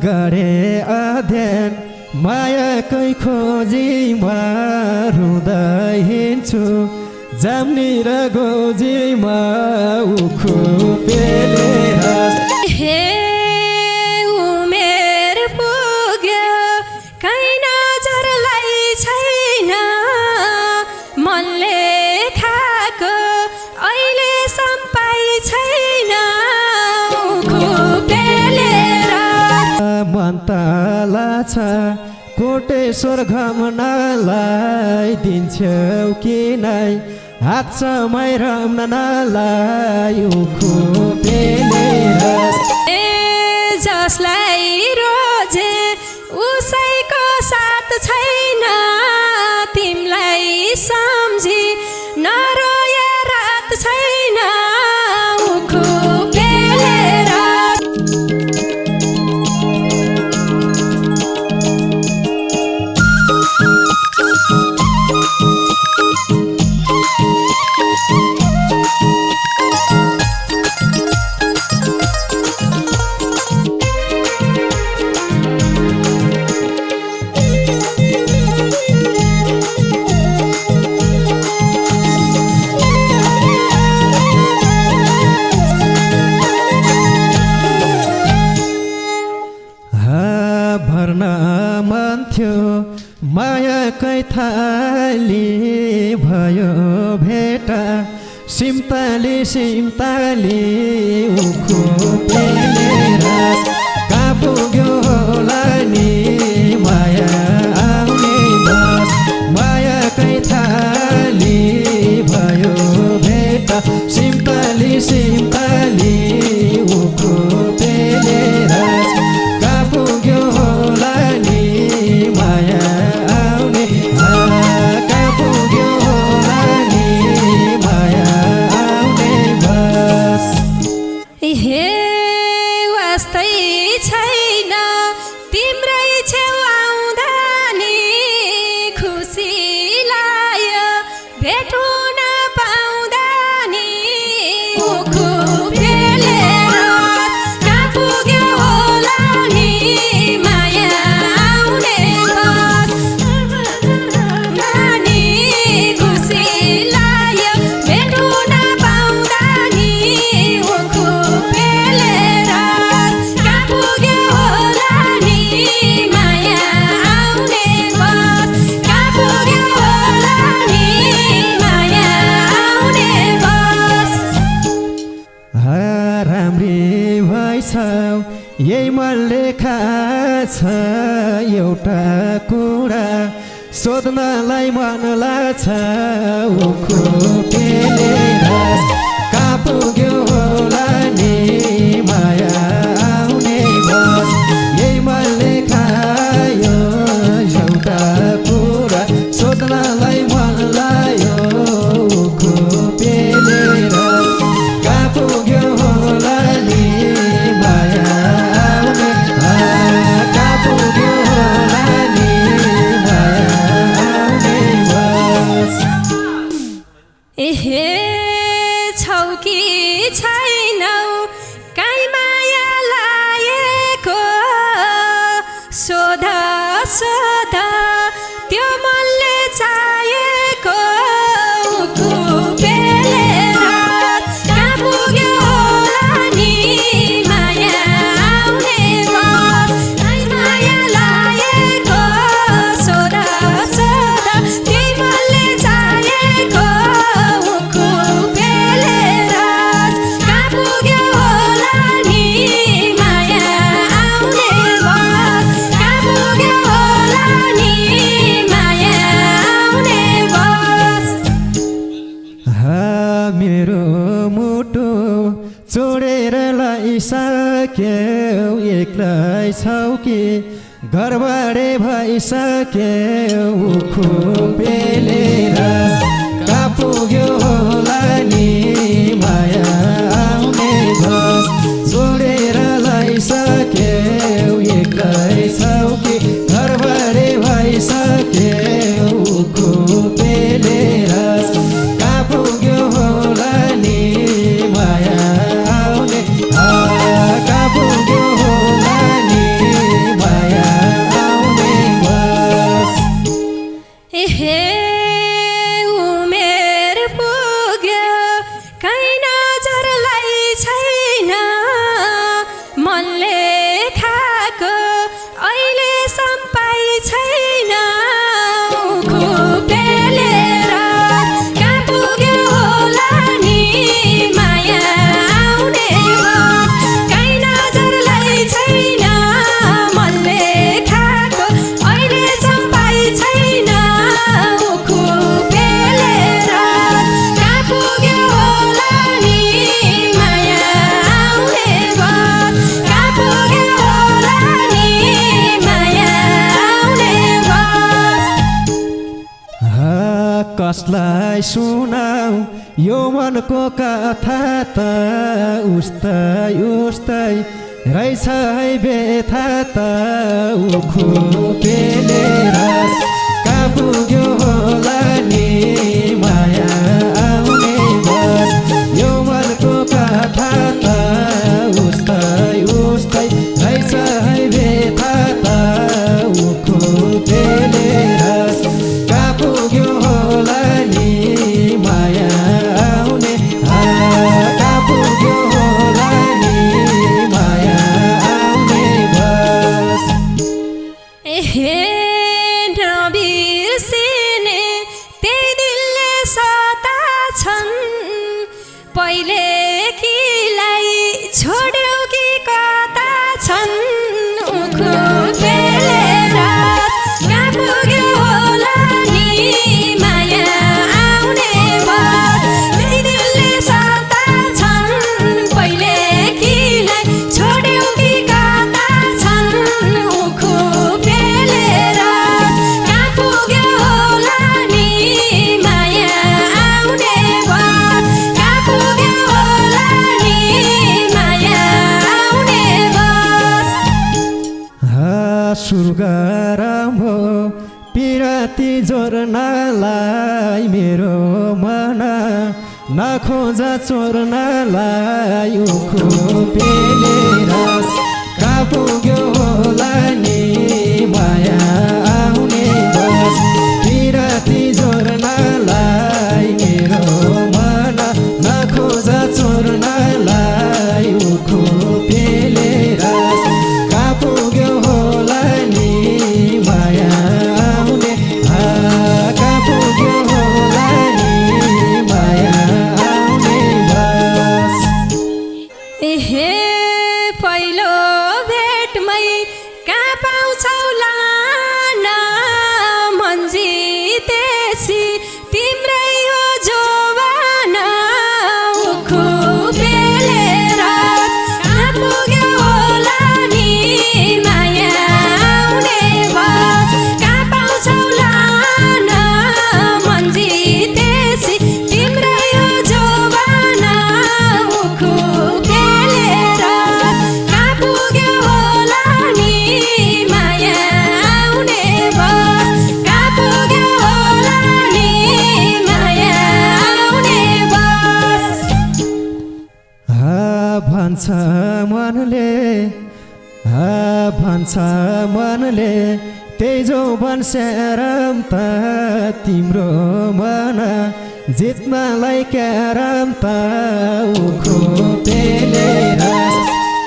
गरे अध्ययन मायाकै खोजीमा रुँदै हिँड्छु जाम्नी र गोजीमा उखु पेलेर हे उमेर पुग्यो कहीँ नजरलाई छैन मनले खाएको अहिले सम्पाइ छैन उखु पेलेर मन तला छ कोटेश्वर घमनालाई दिन्छौ कि नै हात समय रम्नलाई उखु पेलेर जसलाई रोजे उसैको साथ छैन तिमीलाई सम्झी नरोए रात छैन उखु पेलेर भर्न मन थियो मायाकै थाली भयो भेटा सिमताली सिमताली उखु पेलेर कहाँ पुग्यो होला नि माया आउने बस मायाकै थाली भयो भेटा सिमताली सिमताली उखु पेलेर कहाँ पुग्यो होला नि माया आउने कहाँ पुग्यो होला नि माया आउने बस हे वास्तै छैन तिम्रै छेउ आउँदा नि खुसी लाग्यो भेट हुन पाउँदा नि उखु पेलेर कहाँ पुग्यो होला नि माया आउने बस नानी खुसी लाग्यो भेट हुन पाउँदा नि उखु पेलेर कहाँ पुग्यो होला नि माया आउने बस कहाँ पुग्यो होला नि माया आउने बस राम्री भइछौ यही मनले खाछ एउटा कुरा सोध्नलाई मन लाग्छ उखु पेलेर कहाँ पुग्यो होला नि माया आउने बस यही मनले खायो एउटा कुरा सोध्नलाई मन लाग्यो उखु पेलेर कहाँ पुग्यो होला नि माया आउने कहाँ पुग्यो होला नि माया आउने बस हे छौ कि छैनौ काहीँ माया लागेको सोध सोध त्यो मनले चाहेको उखु पेलेर कहाँ पुग्यो होला नि माया आउने बस काहीँ माया लागेको सोध सोध त्यो मनले चाहेको उखु पेलेर कहाँ पुग्यो होला नि माया आउने बस कहाँ पुग्यो होला नि माया आउने बस मेरो मुटु चोडेर लैसक्यौ एक्लै छौ कि घरबाडे भइसक्यौ उखु पेलेर कहाँ पुग्यो होला नि माया आउने बस चोडेर लैसक्यौ एक्लै छौ कि घरबाडे भइसक्यौ उखु पेलेर कहाँ पुग्यो होला नि माया आउने कहाँ पुग्यो होला नि कसलाई सुनाऊ यो मनको कथा त उस्तै उस्तै रहेछ है व्यथा त उखु पेलेर कहाँ पुग्यो होला नि माया आउने बस यो मनको कथा त उस्तै उस्तै रहेछ है व्यथा त उखु पेलेर कहाँ पुग्यो होला नि माया आउने कहाँ पुग्यो होला नि माया आउने बस एहे नबिर्सिने त्यही दिलले सताछन् पहिले किलाई छोड्यौ कि कता छन् उखु पेलेर कहाँ पुग्यो होला नि माया आउने बस त्यही दिलले सताछन् पहिले किलाई छोड्यौ कि कता छन् उखु पेलेर कहाँ पुग्यो होला नि माया आउने बस कहाँ पुग्यो होला नि माया आउने बस सुर्ग राम्रो पिराती जोर्नलाई मेरो मन नखोज चोर्नलाई उखु पेलेर कहाँ पुग्यो होला नि माया आउने बस पिराती जोर्नलाई मेरो मन नखोज चोर्नलाई उखु पेलेर कहाँ पुग्यो होला नि माया आउने कहाँ पुग्यो होला नि माया आउने बस एहे पहिलो भेटमै कहाँ पाउँछौ लान मन्जितेसी तिम्रै हो जोवान उखु पेलेर कहाँ पुग्यो होला नि माया आउने बस कहाँ पाउँछौ लान मन्जितेसी तिम्रै हो जोवान उखु पेलेर कहाँ पुग्यो होला नि माया आउने बस कहाँ पुग्यो होला नि माया आउने बस भन्छ मनले त्यही जौवन स्याराम त तिम्रो मन जित्नलाई क्याराम त उखु पेलेर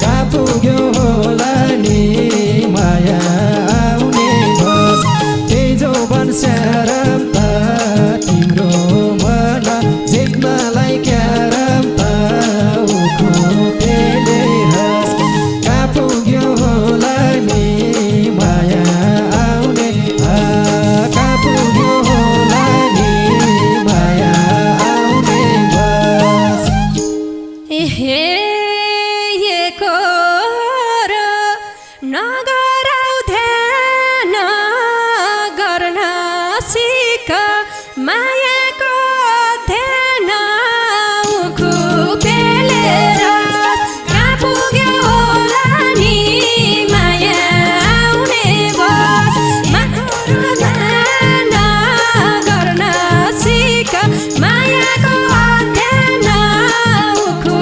कहाँ पुग्यो होला नि माया आउने बस त्यही जौवन स्याराम त तिम्रो मन जित्नलाई क्याराम त उखु पेलेर कहाँ पुग्यो होला नि माया आउने कहाँ पुग्यो होला नि माया आउने बस एहे एकोर नगराउ ध्यान गर्न सिक मायाको ध्यान उखु पेलेर कहाँ पुग्यो होला नि माया आउने बस मायाको ध्यान गर्न सिक मायाको ध्यान उखु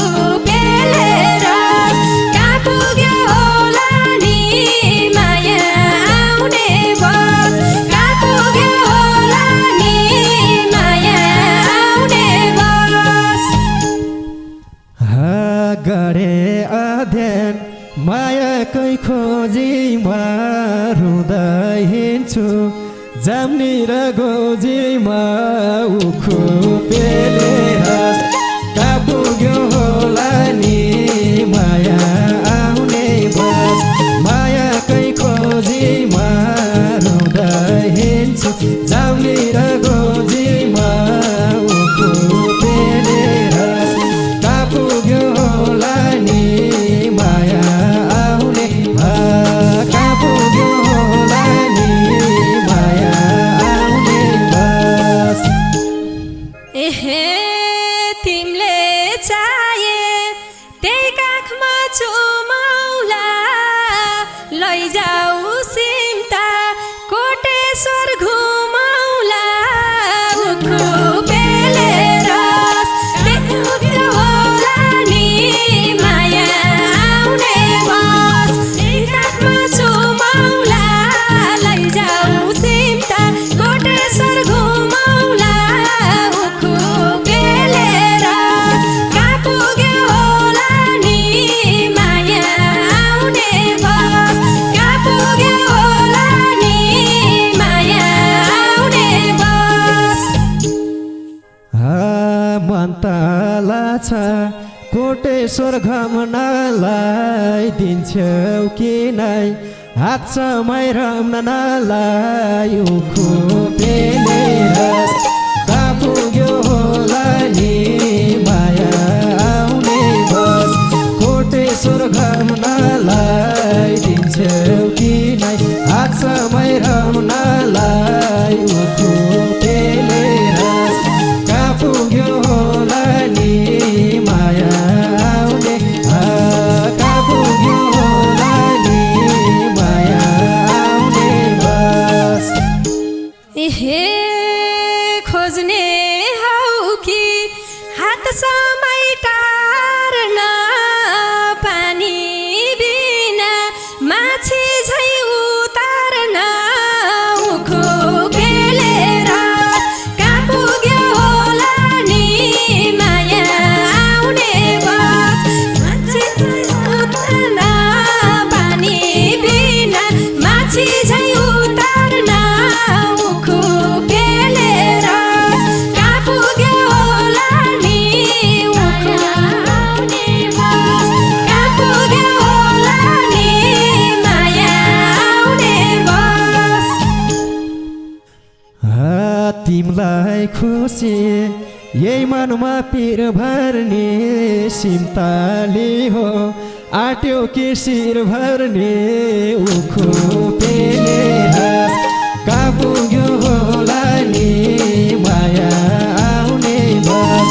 पेलेर कहाँ पुग्यो होला नि माया आउने बस कहाँ पुग्यो होला नि माया आउने बस गरे अध्ययन मायाकै खोजीमा रुँदै हिँड्छु जाम्नी र गोजीमा उखु पेलेर कहाँ पुग्यो होला नि माया आउने बस मायाकै खोजीमा रुँदै हिँड्छु जाम्नी र गोजीमा उखु पेलेर कहाँ पुग्यो होला नि माया आउने कहाँ पुग्यो होला नि माया आउने बस लैजाऊ सिम्ता कोटेश्वर घुमाउला उखु पेलेर देख्यो होला नि माया आउने बस काखमा चुमाउला लैजाऊ सिम्ता कोटेश्वर घुमाउला उखु पेलेर कहाँ पुग्यो होला नि माया आउने बस कहाँ पुग्यो होला नि माया आउने बस मन त लाग्छ कोटेश्वर घुम्नलाई दिन्छौ कि नै हात समय रम्नलाई उखु पेलेर कहाँ पुग्यो होला नि माया आउने बस कोटेश्वर घुम्नलाई दिन्छौ कि नै हात समय रम्नलाई उखु पेलेर कहाँ पुग्यो होला नि माया आउने कहाँ पुग्यो होला नि माया आउने बस हे खोज्ने हौ कि हात समय टार्न पानी बिना माछी झै उतार्न उखु पेलेर कहाँ पुग्यो होला नि माया आउने बस माछी झै उतार्न पानी बिना माछी झै उतार्न उखु पेलेर कहाँ पुग्यो होला नि उखु आउने बस कहाँ पुग्यो होला नि माया आउने बस तिमलाई खुसी यही मनमा पिर भर्ने सिमताली हो आट्यो कि शिर भर्ने उखु पेलेर कहाँ पुग्यो होला नि माया आउने बस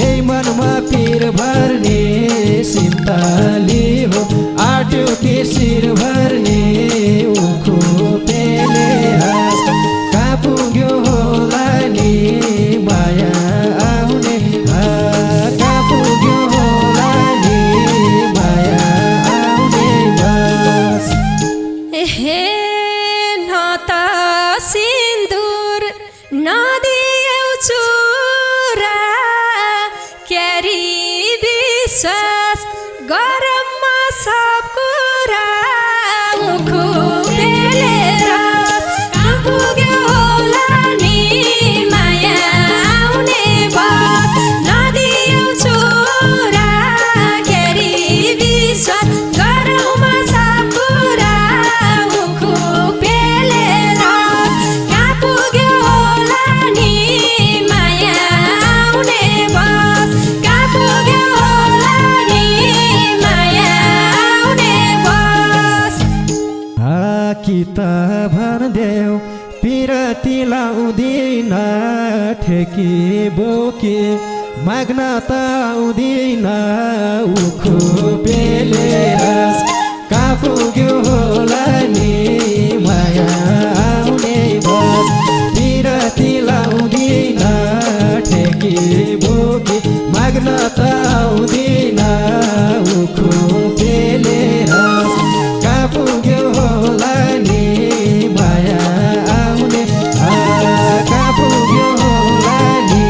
यही मनमा पिर भर्ने सिमताली हो आट्यो कि शिर भर्ने उखु पेलेर कहाँ पुग्यो होला नि माया आउने कहाँ पुग्यो होला नि माया आउने बस हे न त सिन्दुर नदियौ चुरा क्यारी विश्वास गरममा सब कुरा उखु पेलेर कहाँ पुग्यो होला नि माया आउने बस नदियौ चुरा क्यारी विश्वास गरममा सब कुरा उखु पेलेर कहाँ पुग्यो होला नि माया आउने बस कहाँ पुग्यो होला नि माया आउने बस कि त भनिदेऊ पिरती लाउँदिन ठेकी बोकी माग्न त आउँदिन उखु पेलेर कहाँ पुग्यो होला नि माया आउने बस पिरती लाउँदिन ठेकी बोकी माग्न त आउँदिन उखु पेलेर कहाँ पुग्यो होला नि माया आउने कहाँ पुग्यो होला नि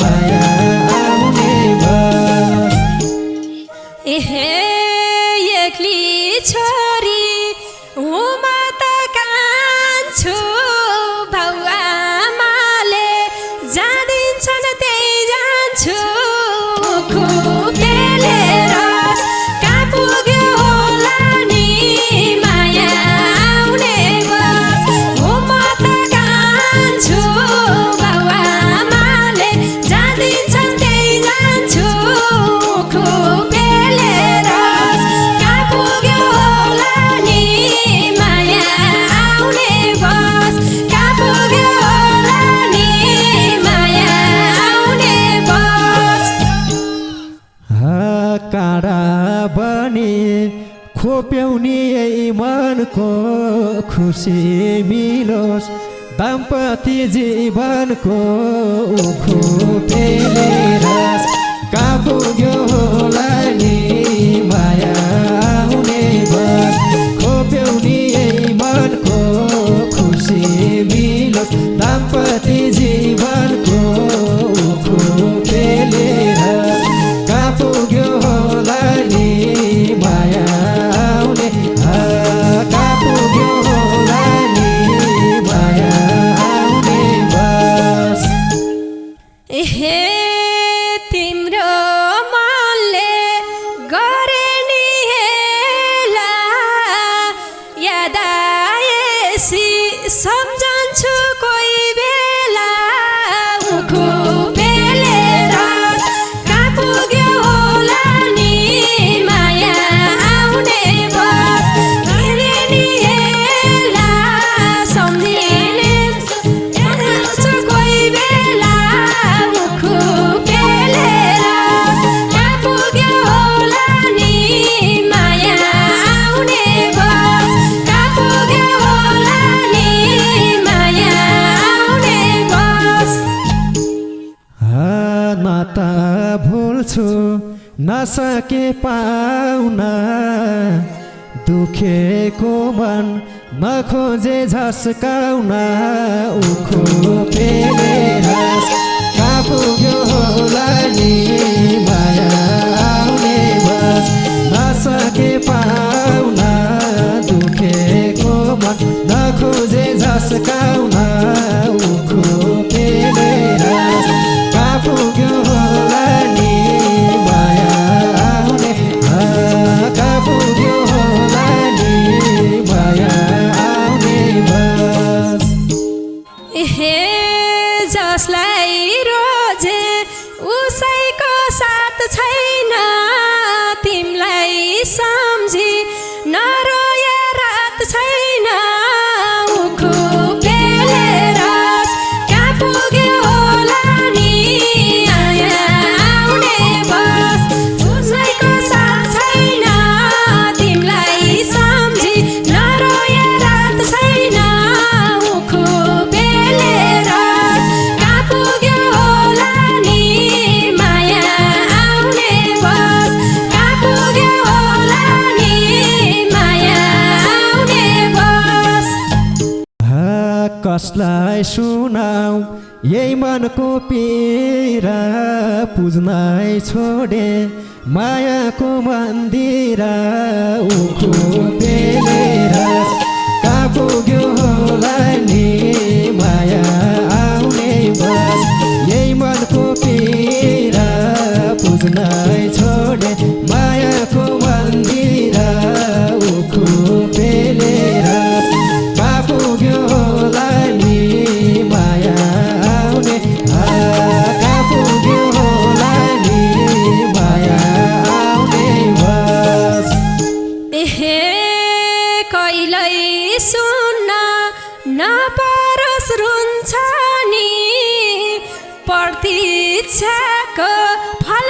माया आउने बस हे एक्ली छोरी हुमा त कान्छु भाउ आमाले जाँदिन्छन् त्यही जान्छु उखु पेलेर कहाँ पुग्यो होला नि माया आउने बस हुमा त कान्छु भाउ आमाले जाँदिन्छन् त्यही जान्छु उखु पेलेर कहाँ पुग्यो होला यही मनको खुसी मिलोस् दाम्पत्य जीवनको उखु पेलेर कहाँ पुग्यो होला नि माया आउने बस खोप्यौ नि यही मनको खुसी मिलोस् दाम्पत्य जीवनको उखु पेलेर कहाँ पुग्यो होला नि माया आउने कहाँ पुग्यो होला नि माया आउने बस एहे तिम्रो मनले गरे नि हेला याद आएसी सम्झन्छु कोही बेला उखु पेलेर कहाँ पुग्यो होला नि माया आउने बस गरे नि हेला सम्झिने सम्झन्छु कोही बेला उखु पेलेर कहाँ पुग्यो होला नि माया आउने बस कहाँ पुग्यो होला नि माया आउने बस नाता भुल्छु नसके पाउना दुखेको मन नखोजे झस्काउना उखु पेलेर कहाँ पुग्यो होला नि माया आउने बस नसके पाउना दुखेको मन नखोजे झस्काउना उखु पेलेर कहाँ पुग्यो होला नि माया आउने कहाँ पुग्यो होला नि माया आउने बस एहे जसलाई रोजे उसैको साथ छैन तिमीलाई सम्झी नरोए रात छैन उखु पेलेर कहाँ पुग्यो होला नि माया आउने बस उसैको साथ छैन तिमीलाई सम्झी नरोए रात छैन उखु पेलेर कहाँ पुग्यो होला नि माया आउने बस कहाँ पुग्यो होला नि माया आउने बस कसलाई सुनाऊ यही मनको पीरा पुज्नै छोडे मायाको मन्दिर उखु पेलेर कहाँ पुग्यो होला नि माया आउने बस यही मनको पीरा पुज्नै छोडे मायाको मन्दिर उखु पेलेर कहाँ पुग्यो होला नि माया आउने कहाँ पुग्यो होला नि माया आउने बस एहे कहिल्यै सुन्न नपरोस् रुन्छ नि प्रतीक्षाको फल